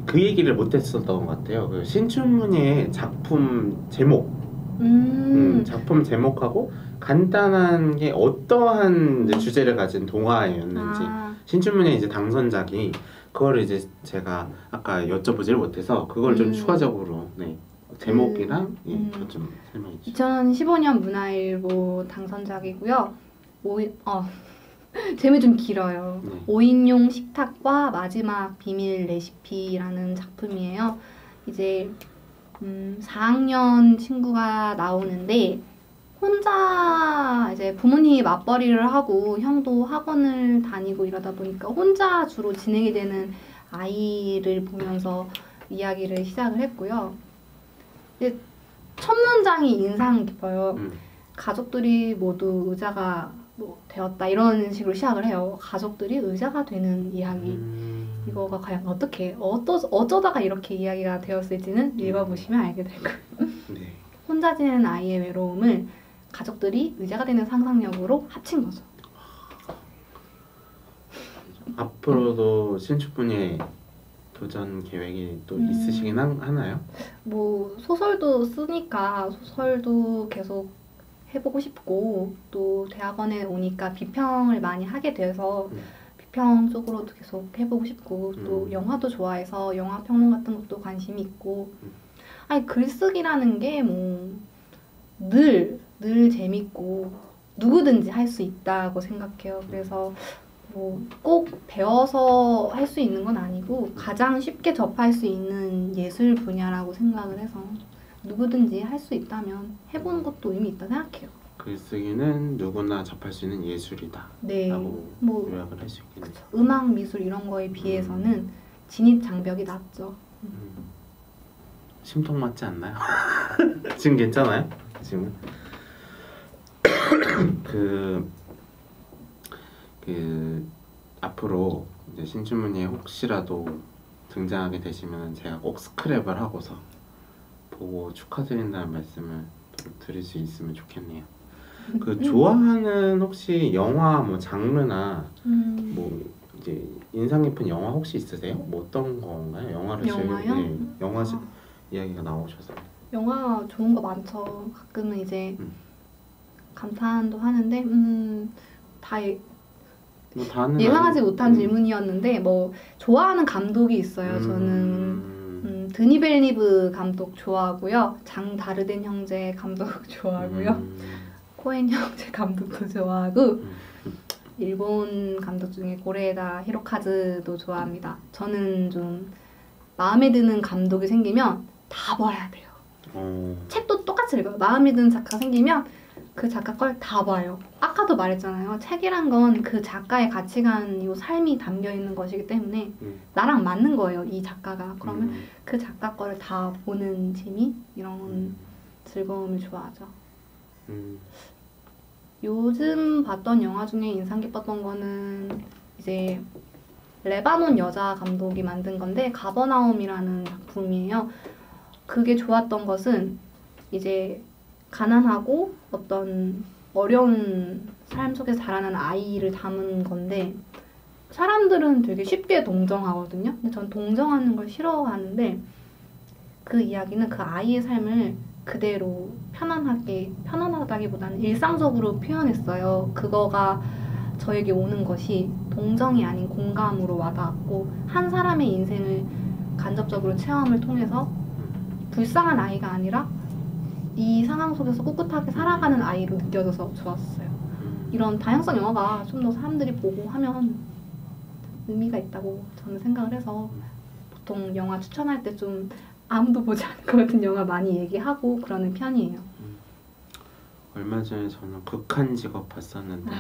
그 얘기를 못했었던 것 같아요. 그 신춘문예 작품 제목, 작품 제목하고 간단한 게 어떠한 이제 주제를 가진 동화였는지 신춘문예 이제 당선작이 그걸 이제 제가 아까 여쭤보질 못해서 그걸 좀 추가적으로 제목이랑 그거 좀 설명해 주시죠. 2015년 문화일보 당선작이고요. 제목이 좀 길어요. 5인용 식탁과 마지막 비밀 레시피라는 작품이에요. 이제 4학년 친구가 나오는데 혼자 이제 부모님이 맞벌이를 하고 형도 학원을 다니고 이러다 보니까 혼자 주로 진행이 되는 아이를 보면서 이야기를 시작을 했고요. 첫 문장이 인상 깊어요. 가족들이 모두 의자가 되었다 이런 식으로 시작을 해요. 가족들이 의자가 되는 이야기. 이거가 과연 어쩌다가 이렇게 이야기가 되었을지는 읽어보시면 알게 될 거예요. 네. 혼자 지내는 아이의 외로움을 가족들이 의자가 되는 상상력으로 합친 거죠. 앞으로도 신춘문예 도전 계획이 또 있으시긴 하나요? 뭐 소설도 쓰니까 소설도 계속 해보고 싶고 또 대학원에 오니까 비평을 많이 하게 돼서 비평 쪽으로도 계속 해보고 싶고 또 영화도 좋아해서 영화 평론 같은 것도 관심이 있고 아니 글쓰기라는 게 뭐 늘 재밌고 누구든지 할 수 있다고 생각해요. 그래서 뭐 꼭 배워서 할 수 있는 건 아니고 가장 쉽게 접할 수 있는 예술 분야라고 생각을 해서 누구든지 할 수 있다면 해보는 것도 의미 있다 생각해요. 글쓰기는 누구나 접할 수 있는 예술이다. 네. 라고 뭐 요약을 할 수 있겠네요. 음악, 미술 이런 거에 비해서는 진입 장벽이 낮죠. 심통 맞지 않나요? 지금 괜찮아요? 지금 앞으로 이제 신춘문예에 혹시라도 등장하게 되시면 제가 꼭 스크랩을 하고서 보고 축하드린다는 말씀을 드릴 수 있으면 좋겠네요. 그 좋아하는 혹시 영화 뭐 장르나 뭐 이제 인상 깊은 영화 혹시 있으세요? 뭐 어떤 건가요? 영화요? 영화 이야기가 나오셔서. 영화 좋은 거 많죠. 가끔은 이제 감탄도 하는데 다 예상하지 못한 질문이었는데 뭐 좋아하는 감독이 있어요. 저는 드니 벨리브 감독 좋아하고요. 장 다르덴 형제 감독 좋아하고요. 코엔 형제 감독도 좋아하고 일본 감독 중에 고레에다 히로카즈도 좋아합니다. 저는 좀 마음에 드는 감독이 생기면 다 봐야 돼요. 책도 똑같이 읽어요. 마음에 드는 작가 생기면 그 작가 걸 다 봐요. 아까도 말했잖아요. 책이란 건 그 작가의 가치관이고 삶이 담겨있는 것이기 때문에 나랑 맞는 거예요. 이 작가가. 그러면 그 작가 거를 다 보는 재미? 이런 즐거움을 좋아하죠. 요즘 봤던 영화 중에 인상 깊었던 거는 이제 레바논 여자 감독이 만든 건데 가버나움이라는 작품이에요. 그게 좋았던 것은 이제 가난하고 어떤 어려운 삶 속에서 자라는 아이를 담은 건데 사람들은 되게 쉽게 동정하거든요. 근데 전 동정하는 걸 싫어하는데 그 이야기는 그 아이의 삶을 그대로 편안하다기보다는 일상적으로 표현했어요. 그거가 저에게 오는 것이 동정이 아닌 공감으로 와닿았고 한 사람의 인생을 간접적으로 체험을 통해서 불쌍한 아이가 아니라 이 상황 속에서 꿋꿋하게 살아가는 아이로 느껴져서 좋았어요. 이런 다양성 영화가 좀 더 사람들이 보고 하면 의미가 있다고 저는 생각을 해서 보통 영화 추천할 때 좀 아무도 보지 않을 것 같은 영화 많이 얘기하고 그러는 편이에요. 얼마 전에 저는 극한 직업 봤었는데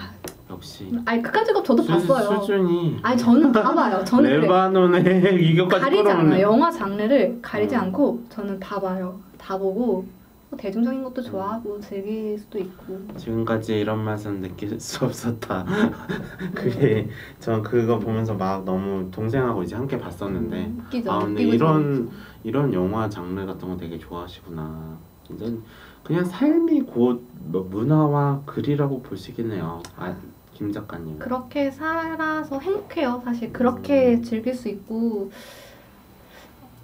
역시 아니 극한 직업 저도 봤어요. 수준이 아니 저는 다 봐요. 저는 레바논에 이것까지 가리지 끌어오는 않아요. 영화 장르를 가리지 않고 저는 다 봐요. 다 보고 대중적인 것도 좋아하고 즐길 수도 있고. 지금까지 이런 맛은 느낄 수 없었다. 그게 전 그거 보면서 막 너무 동생하고 이제 함께 봤었는데 웃기죠. 아 근데 웃기고 이런 영화 장르 같은 거 되게 좋아하시구나. 이제 그냥 삶이 곧 뭐 문화와 글이라고 볼 수 있겠네요. 김 작가님. 그렇게 살아서 행복해요. 사실 그렇게 즐길 수 있고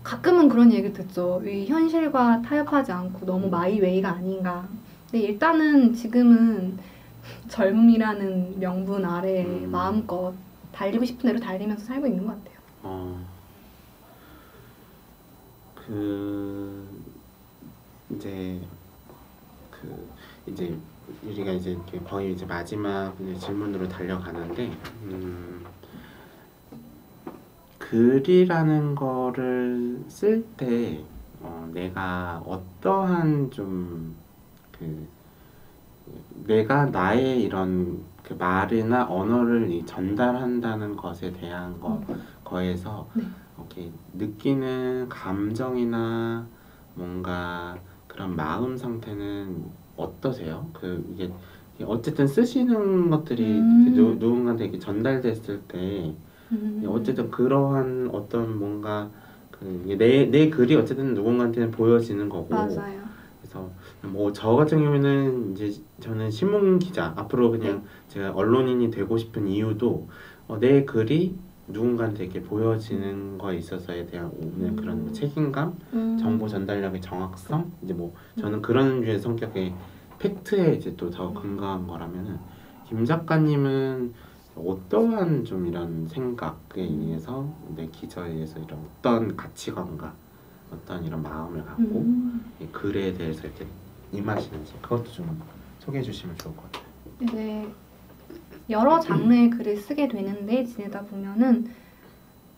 가끔은 그런 얘기 듣죠. 이 현실과 타협하지 않고 너무 마이웨이가 아닌가. 근데 일단은 지금은 젊음이라는 명분 아래 마음껏 달리고 싶은 대로 달리면서 살고 있는 것 같아요. 이제 우리가 이제 거의 이제 마지막 질문으로 달려가는데 글이라는 거를 쓸 때 내가 어떠한 내가 나의 이런 그 말이나 언어를 전달한다는 것에 대한 거에서 네. 이렇게 느끼는 감정이나 뭔가 그런 마음 상태는 어떠세요? 이게 어쨌든 쓰시는 것들이 누군가한테 이렇게 전달됐을 때 어쨌든 그러한 어떤 뭔가 내 글이 어쨌든 누군가한테는 보여지는 거고. 맞아요. 그래서 뭐 저 같은 경우에는 이제 저는 신문 기자 앞으로 그냥 제가 언론인이 되고 싶은 이유도 내 글이 누군가한테 이렇게 보여지는 거에 있어서에 대한 오는 그런 뭐 책임감, 정보 전달력의 정확성, 이제 뭐 저는 그런 류의 성격의 팩트에 이제 또 더 근거한 거라면은 김 작가님은 어떠한 좀 이런 생각에 의해서 내 기저에 의해서 이런 어떤 가치관과 어떤 이런 마음을 갖고 이 글에 대해서 이렇게 임하시는지 그것도 좀 소개해 주시면 좋을 것 같아요. 이제 여러 장르의 글을 쓰게 되는데 지내다 보면은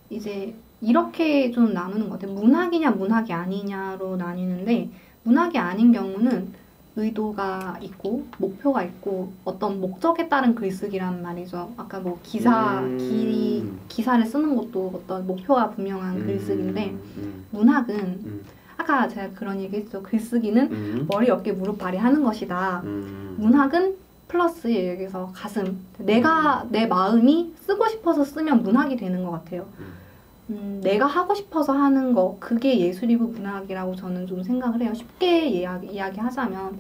이제 이렇게 좀 나누는 것 같아요. 문학이냐 문학이 아니냐로 나뉘는데 문학이 아닌 경우는 의도가 있고 목표가 있고 어떤 목적에 따른 글쓰기란 말이죠. 아까 뭐 기사를 쓰는 것도 어떤 목표가 분명한 글쓰기인데 문학은 아까 제가 그런 얘기했죠. 글쓰기는 머리, 어깨, 무릎, 발이 하는 것이다. 문학은 플러스 여기서 가슴. 내가 내 마음이 쓰고 싶어서 쓰면 문학이 되는 것 같아요. 내가 하고 싶어서 하는 거 그게 예술이고 문학이라고 저는 좀 생각을 해요. 쉽게 이야기하자면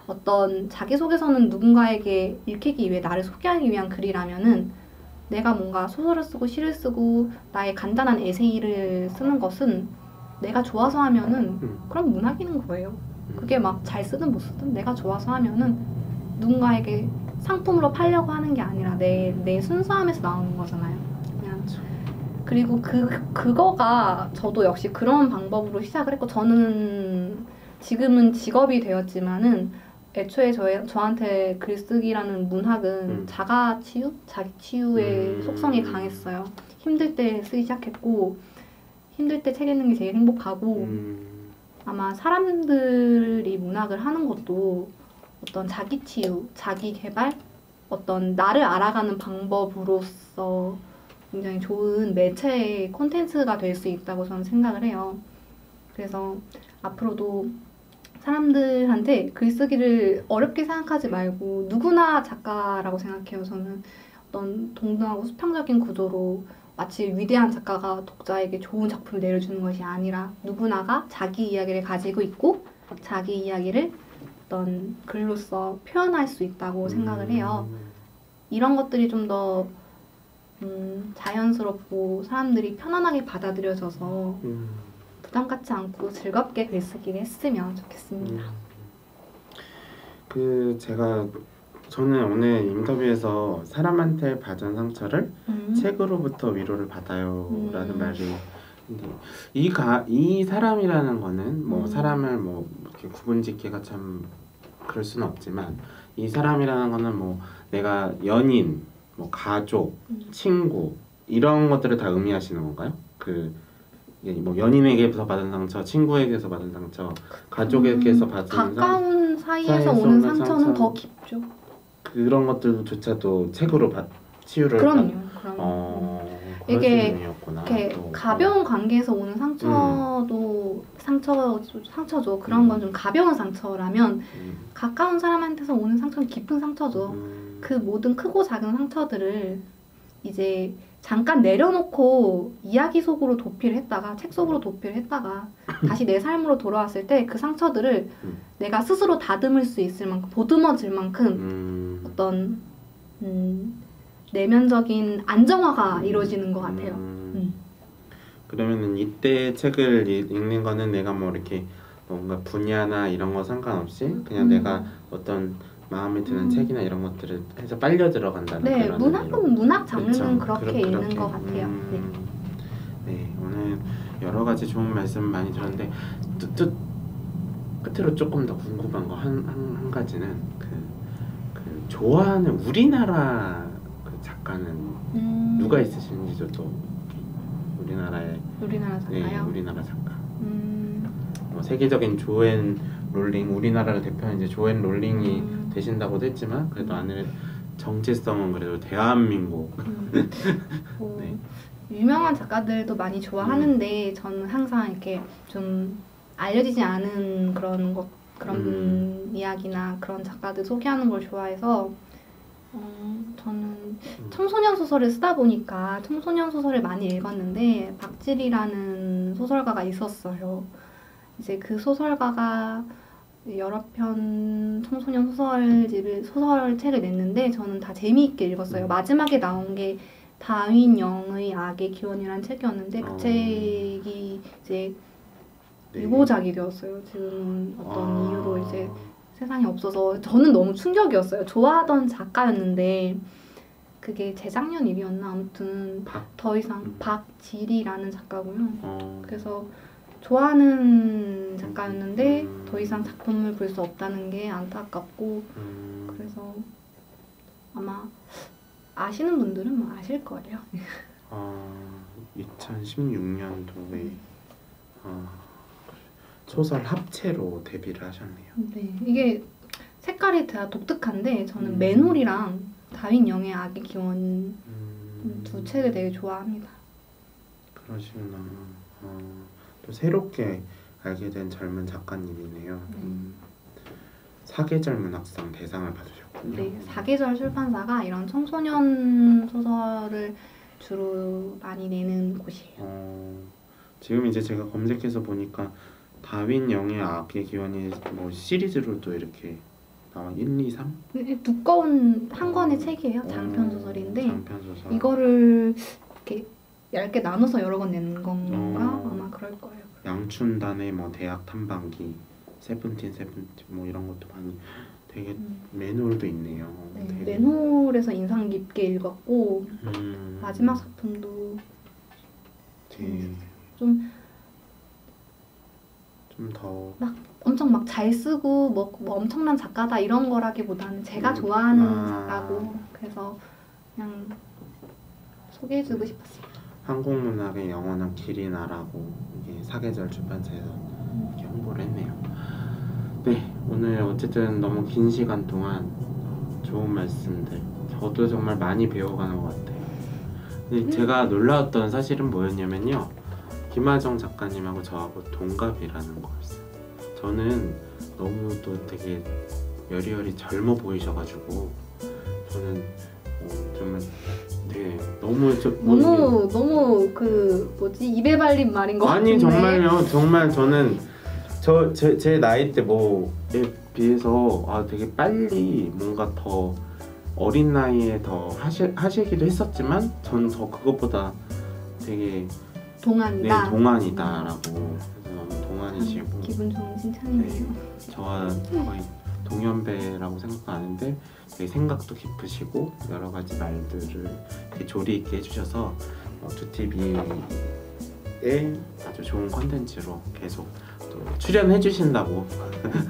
어떤 자기소개서는 누군가에게 읽히기 위해 나를 소개하기 위한 글이라면은 내가 뭔가 소설을 쓰고 시를 쓰고 나의 간단한 에세이를 쓰는 것은 내가 좋아서 하면은 그럼 문학이는 거예요. 그게 막 잘 쓰든 못 쓰든 내가 좋아서 하면은 누군가에게 상품으로 팔려고 하는 게 아니라 내 순수함에서 나오는 거잖아요. 그냥 그리고 그거가 저도 역시 그런 방법으로 시작을 했고 저는 지금은 직업이 되었지만은 애초에 저한테 글쓰기라는 문학은 자기 치유의 속성이 강했어요. 힘들 때 쓰기 시작했고 힘들 때 책 읽는 게 제일 행복하고 아마 사람들이 문학을 하는 것도 어떤 자기 치유, 자기 개발, 어떤 나를 알아가는 방법으로서 굉장히 좋은 매체의 콘텐츠가 될 수 있다고 저는 생각을 해요. 그래서 앞으로도 사람들한테 글쓰기를 어렵게 생각하지 말고 누구나 작가라고 생각해요. 저는 어떤 동등하고 수평적인 구조로 마치 위대한 작가가 독자에게 좋은 작품을 내려주는 것이 아니라 누구나가 자기 이야기를 가지고 있고 자기 이야기를 어떤 글로써 표현할 수 있다고 생각을 해요. 이런 것들이 좀 더 자연스럽고 사람들이 편안하게 받아들여져서 부담 갖지 않고 즐겁게 글쓰기를 했으면 좋겠습니다. 저는 오늘 인터뷰에서 사람한테 받은 상처를 책으로부터 위로를 받아요라는 말이 근데 이 사람이라는 거는 뭐 사람을 뭐 이렇게 구분짓기가 참 그럴 수는 없지만 이 사람이라는 거는 뭐 내가 연인, 뭐 가족, 친구 이런 것들을 다 의미하시는 건가요? 뭐 연인에게서 받은 상처, 친구에게서 받은 상처, 가족에게서 받은 가까운 사이에서 오는 상처는 더 깊죠. 그런 것들조차도 책으로 치유를 그럼요. 이게 이렇게 가벼운 관계에서 오는 상처도 상처죠. 그런 건 좀 가벼운 상처라면 가까운 사람한테서 오는 상처는 깊은 상처죠. 그 모든 크고 작은 상처들을 이제 잠깐 내려놓고 이야기 속으로 도피를 했다가 책 속으로 도피를 했다가 다시 내 삶으로 돌아왔을 때 그 상처들을 내가 스스로 다듬을 수 있을 만큼 보듬어질 만큼 어떤 내면적인 안정화가 이루어지는 것 같아요. 그러면은 이때 책을 읽는 거는 내가 뭐 이렇게 뭔가 분야나 이런 거 상관없이 그냥 내가 어떤 마음에 드는 책이나 이런 것들을 해서 빨려 들어간다는 네, 그런 문학은 문학 장르는 그렇죠. 그렇게 읽는 것 같아요. 네, 오늘 여러 가지 좋은 말씀 많이 들었는데 끝으로 조금 더 궁금한 거 한 가지는 그 좋아하는 우리나라 그 작가는 누가 있으신지 또 우리나라 작가요? 네, 우리나라 작가. 뭐 세계적인 조앤 롤링, 우리나라를 대표하는 이제 조앤 롤링이 되신다고도 했지만 그래도 안에 정체성은 그래도 대한민국. 네. 유명한 작가들도 많이 좋아하는데 저는 항상 이렇게 좀 알려지지 않은 그런 이야기나 그런 작가들 소개하는 걸 좋아해서 저는 청소년 소설을 쓰다 보니까 청소년 소설을 많이 읽었는데 박지리라는 소설가가 있었어요. 이제 그 소설가가 여러 편 청소년 소설책을 냈는데 저는 다 재미있게 읽었어요. 마지막에 나온 게 다윈 영의 악의 기원이라는 책이었는데 그 책이 이제 유보작이 되었어요. 지금 어떤 이유로 이제 세상에 없어서 저는 너무 충격이었어요. 좋아하던 작가였는데 그게 재작년 일이었나 아무튼 더 이상 박지리라는 작가고요. 그래서 좋아하는 작가였는데 더 이상 작품을 볼 수 없다는 게 안타깝고 그래서 아마 아시는 분들은 뭐 아실 거예요. 2016년도에 소설 합체로 데뷔를 하셨네요. 네, 이게 색깔이 다 독특한데 저는 맨홀이랑 다윈 영의 악의 기원 두 책을 되게 좋아합니다. 그러시구나. 또 새롭게 알게 된 젊은 작가님이네요. 사계절 문학상 대상을 받으셨군요. 네, 사계절 출판사가 이런 청소년 소설을 주로 많이 내는 곳이에요. 지금 이제 제가 검색해서 보니까 다윈 영의 악의 기원이 뭐 시리즈로도 이렇게 나와 1, 2, 3? 두꺼운 한 권의 책이에요. 장편 소설인데 장편 소설. 이거를 이렇게 얇게 나눠서 여러 권 내는 건가? 아마 그럴 거예요. 양춘단의 뭐 대학 탐방기, 세븐틴 뭐 이런 것도 많이 되게 맨홀도 있네요. 네, 되게. 맨홀에서 인상 깊게 읽었고 마지막 작품도 좀 더 막 엄청 막 잘 쓰고 뭐 엄청난 작가다 이런 거라기보다는 제가 좋아하는 작가고 그래서 그냥 소개해주고 싶었어요. 한국 문학의 영원한 길이나라고 이게 사계절 출판사에서 이렇게 홍보를 했네요. 네, 오늘 어쨌든 너무 긴 시간 동안 좋은 말씀들 저도 정말 많이 배워가는 것 같아요. 근데 제가 놀라웠던 사실은 뭐였냐면요, 김하정 작가님하고 저하고 동갑이라는 거였어요. 저는 너무 또 되게 여리여리 젊어 보이셔가지고 저는 정말 네 너무 너무 그 뭐지 입에 발린 말인 것 아니 같은데. 정말요. 정말 저는 제 나이 때 뭐에 비해서 되게 빨리 뭔가 더 어린 나이에 더 하시기도 했었지만 저는 더 그것보다 되게 동안이다. 네, 동안이다라고 그래서 너무 동안이시고 기분 좋은 칭찬이네요. 저와 거의 동년배라고 생각하는데 되게 생각도 깊으시고 여러 가지 말들을 되게 조리 있게 해주셔서 두티비에 아주 좋은 컨텐츠로 계속 또 출연해 주신다고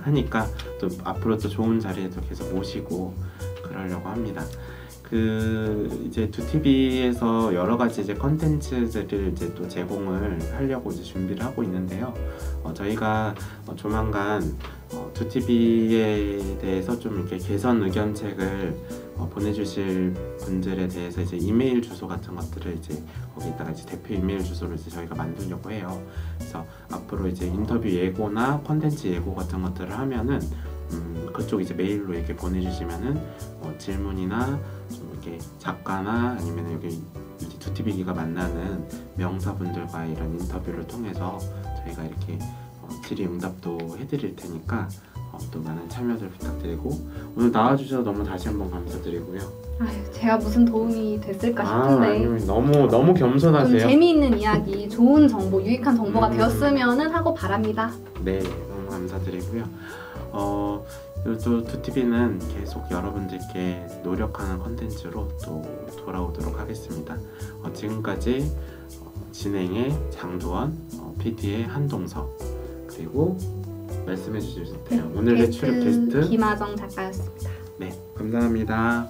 하니까 또 앞으로 또 좋은 자리에도 계속 모시고 그러려고 합니다. 이제 두티비에서 여러 가지 이제 컨텐츠들을 이제 또 제공을 하려고 이제 준비를 하고 있는데요. 저희가 조만간 두티비에 대해서 좀 이렇게 개선 의견책을 보내주실 분들에 대해서 이제 이메일 주소 같은 것들을 이제 거기다가 이제 대표 이메일 주소를 이제 저희가 만들려고 해요. 그래서 앞으로 이제 인터뷰 예고나 컨텐츠 예고 같은 것들을 하면은 그쪽 이제 메일로 이렇게 보내주시면은 질문이나 좀 이렇게 작가나 아니면 여기 이제 두티비기가 만나는 명사분들과 이런 인터뷰를 통해서 저희가 이렇게 질의응답도 해드릴 테니까 또 많은 참여들 부탁드리고 오늘 나와주셔서 너무 다시 한번 감사드리고요. 아유, 제가 무슨 도움이 됐을까 싶은데 아니면 너무 겸손하세요. 좀 재미있는 이야기, 좋은 정보, 유익한 정보가 되었으면 하고 바랍니다. 네, 너무 감사드리고요. 또 두티비는 계속 여러분들께 노력하는 컨텐츠로 또 돌아오도록 하겠습니다. 지금까지 진행의 장두원, PD의 한동석 그리고 말씀해 주실 텐데요. 오늘의 출입 게스트 김하정 작가였습니다. 네, 감사합니다.